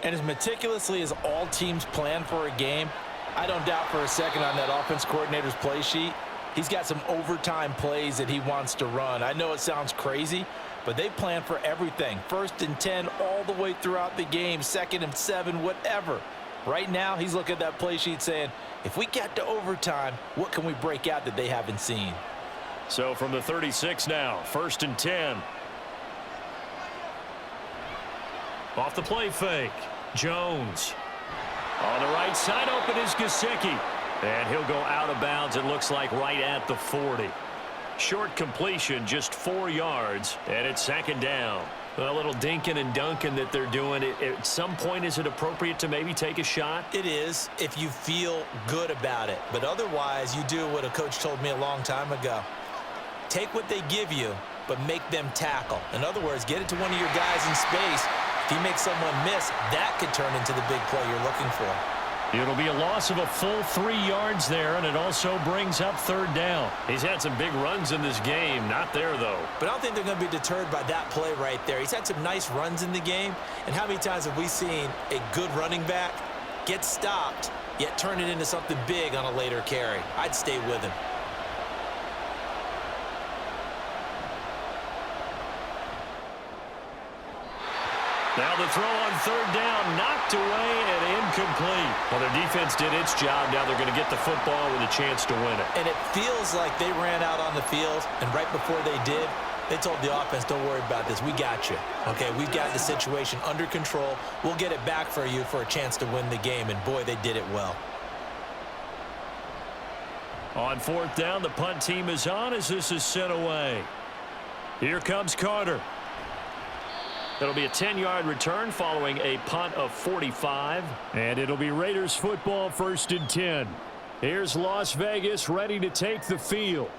And as meticulously as all teams plan for a game, I don't doubt for a second on that offense coordinator's play sheet, he's got some overtime plays that he wants to run. I know it sounds crazy, but they plan for everything. 1st and 10 all the way throughout the game, 2nd and 7, whatever. Right now, he's looking at that play sheet saying, if we get to overtime, what can we break out that they haven't seen? So from the 36 now, 1st and 10. Off the play fake, Jones. On the right side, open is Gesicki. And he'll go out of bounds, it looks like, right at the 40. Short completion, just 4 yards, and it's 2nd down. A little dinking and dunking that they're doing. At some point, is it appropriate to maybe take a shot? It is, if you feel good about it. But otherwise, you do what a coach told me a long time ago. Take what they give you, but make them tackle. In other words, get it to one of your guys in space. If you make someone miss, that could turn into the big play you're looking for. It'll be a loss of a full 3 yards there, and it also brings up 3rd down. He's had some big runs in this game. Not there, though. But I don't think they're going to be deterred by that play right there. He's had some nice runs in the game. And how many times have we seen a good running back get stopped, yet turn it into something big on a later carry. I'd stay with him. Now the throw on third down, knocked away and incomplete. Well, their defense did its job. Now they're going to get the football with a chance to win it. And it feels like they ran out on the field, and right before they did, they told the offense, don't worry about this. We got you. Okay, we've got the situation under control. We'll get it back for you for a chance to win the game, and boy, they did it well. On fourth down, the punt team is on as this is sent away. Here comes Carter. It'll be a 10-yard return following a punt of 45. And it'll be Raiders football, 1st and 10. Here's Las Vegas ready to take the field.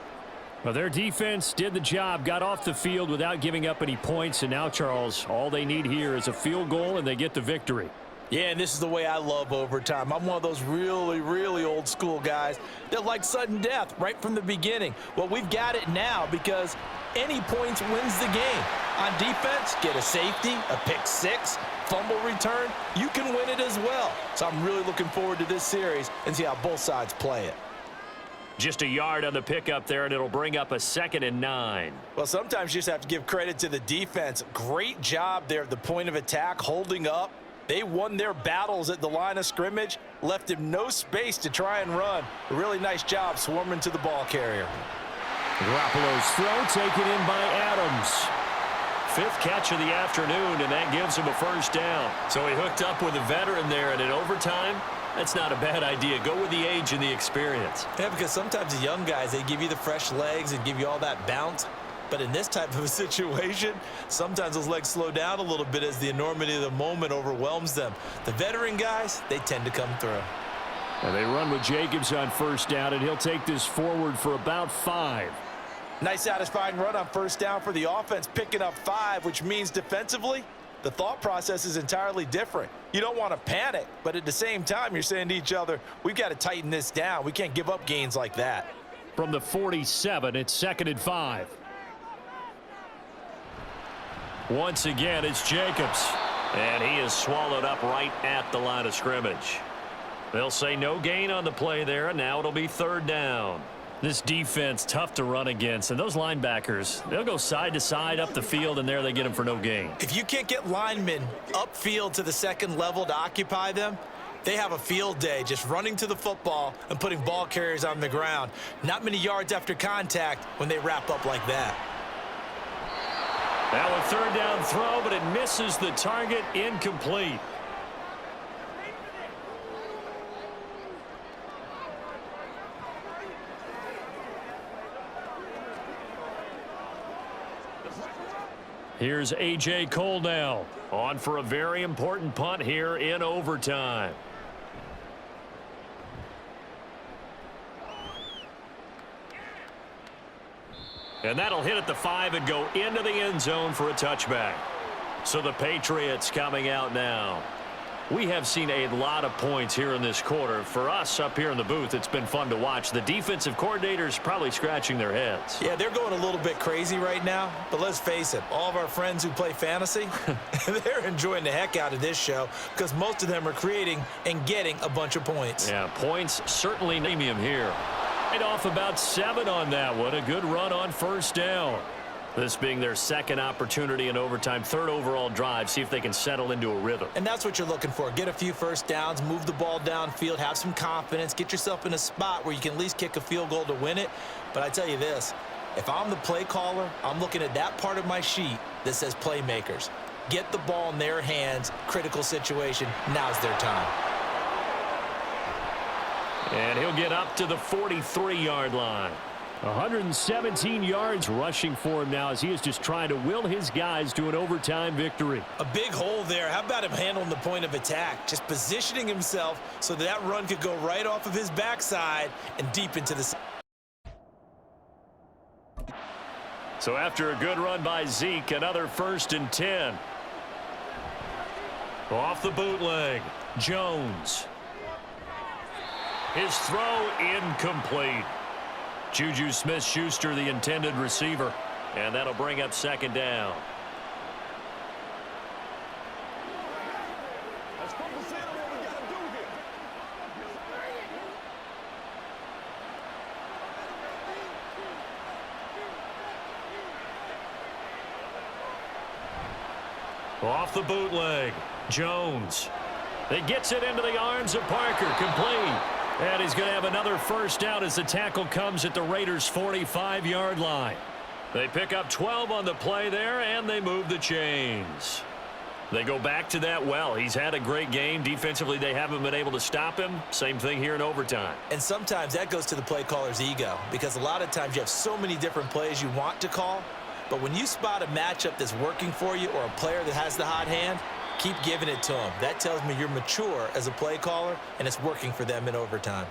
Well, their defense did the job, got off the field without giving up any points. And now, Charles, all they need here is a field goal, and they get the victory. Yeah, and this is the way I love overtime. I'm one of those really, really old school guys that like sudden death right from the beginning. Well, we've got it now because any points wins the game. On defense, get a safety, a pick six, fumble return, you can win it as well. So I'm really looking forward to this series and see how both sides play it. Just a yard on the pickup there, and it'll bring up a 2nd and 9. Well, sometimes you just have to give credit to the defense. Great job there at the point of attack, holding up. They won their battles at the line of scrimmage, left him no space to try and run. A really nice job swarming to the ball carrier. Garoppolo's throw taken in by Adams. 5th catch of the afternoon, and that gives him a 1st down. So he hooked up with a veteran there, and in overtime, that's not a bad idea. Go with the age and the experience. Yeah, because sometimes the young guys, they give you the fresh legs and give you all that bounce. But in this type of a situation, sometimes those legs slow down a little bit as the enormity of the moment overwhelms them. The veteran guys, they tend to come through. And they run with Jacobs on 1st down, and he'll take this forward for about 5. Nice satisfying run on 1st down for the offense, picking up 5, which means defensively, the thought process is entirely different. You don't want to panic, but at the same time, you're saying to each other, we've got to tighten this down. We can't give up gains like that. From the 47, it's 2nd and 5. Once again, it's Jacobs, and he is swallowed up right at the line of scrimmage. They'll say no gain on the play there, and now it'll be 3rd down. This defense, tough to run against, and those linebackers, they'll go side to side up the field, and there they get them for no gain. If you can't get linemen upfield to the 2nd level to occupy them, they have a field day just running to the football and putting ball carriers on the ground. Not many yards after contact when they wrap up like that. Now a 3rd down throw, but it misses the target, incomplete. Here's A.J. Cole now, on for a very important punt here in overtime. And that'll hit at the 5 and go into the end zone for a touchback. So the Patriots coming out now. We have seen a lot of points here in this quarter. For us up here in the booth, it's been fun to watch. The defensive coordinators probably scratching their heads. Yeah, they're going a little bit crazy right now. But let's face it, all of our friends who play fantasy, they're enjoying the heck out of this show because most of them are creating and getting a bunch of points. Yeah, points certainly premium here. Right off about 7 on that one. A good run on 1st down. This being their 2nd opportunity in overtime, 3rd overall drive. See if they can settle into a rhythm. And that's what you're looking for. Get a few 1st downs, move the ball downfield, have some confidence, get yourself in a spot where you can at least kick a field goal to win it. But I tell you this, if I'm the play caller, I'm looking at that part of my sheet that says playmakers. Get the ball in their hands, critical situation, now's their time. And he'll get up to the 43-yard line. 117 yards rushing for him now as he is just trying to will his guys to an overtime victory. A big hole there. How about him handling the point of attack? Just positioning himself so that run could go right off of his backside and deep into the... So after a good run by Zeke, another 1st and 10. Off the bootleg, Jones. His throw incomplete. Juju Smith-Schuster, the intended receiver, and that'll bring up 2nd down. Let's focus in on what we got to do here. Off the bootleg. Jones. He gets it into the arms of Parker. Complete. And he's going to have another first down as the tackle comes at the Raiders' 45-yard line. They pick up 12 on the play there, and they move the chains. They go back to that well. He's had a great game. Defensively, they haven't been able to stop him. Same thing here in overtime. And sometimes that goes to the play caller's ego, because a lot of times you have so many different plays you want to call, but when you spot a matchup that's working for you or a player that has the hot hand, keep giving it to him. That tells me you're mature as a play caller, and it's working for them in overtime.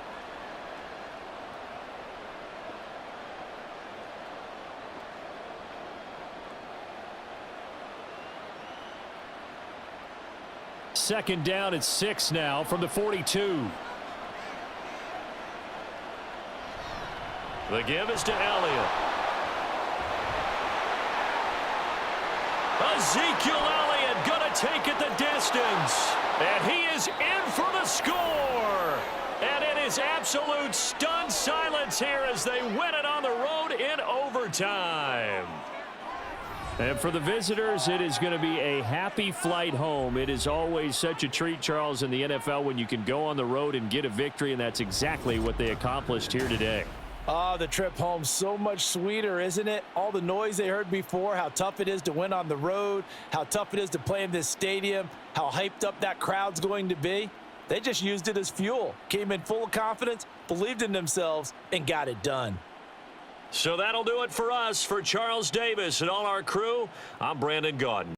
Second down at 6 now from the 42. The give is to Elliott. Ezekiel Elliott going to take it the distance. And he is in for the score. And it is absolute stunned silence here as they win it on the road in overtime. And for the visitors, it is going to be a happy flight home. It is always such a treat, Charles, in the NFL when you can go on the road and get a victory, and that's exactly what they accomplished here today. Oh, the trip home so much sweeter, isn't it? All the noise they heard before, how tough it is to win on the road, how tough it is to play in this stadium, how hyped up that crowd's going to be. They just used it as fuel, came in full of confidence, believed in themselves, and got it done. So that'll do it for us. For Charles Davis and all our crew, I'm Brandon Gaudin.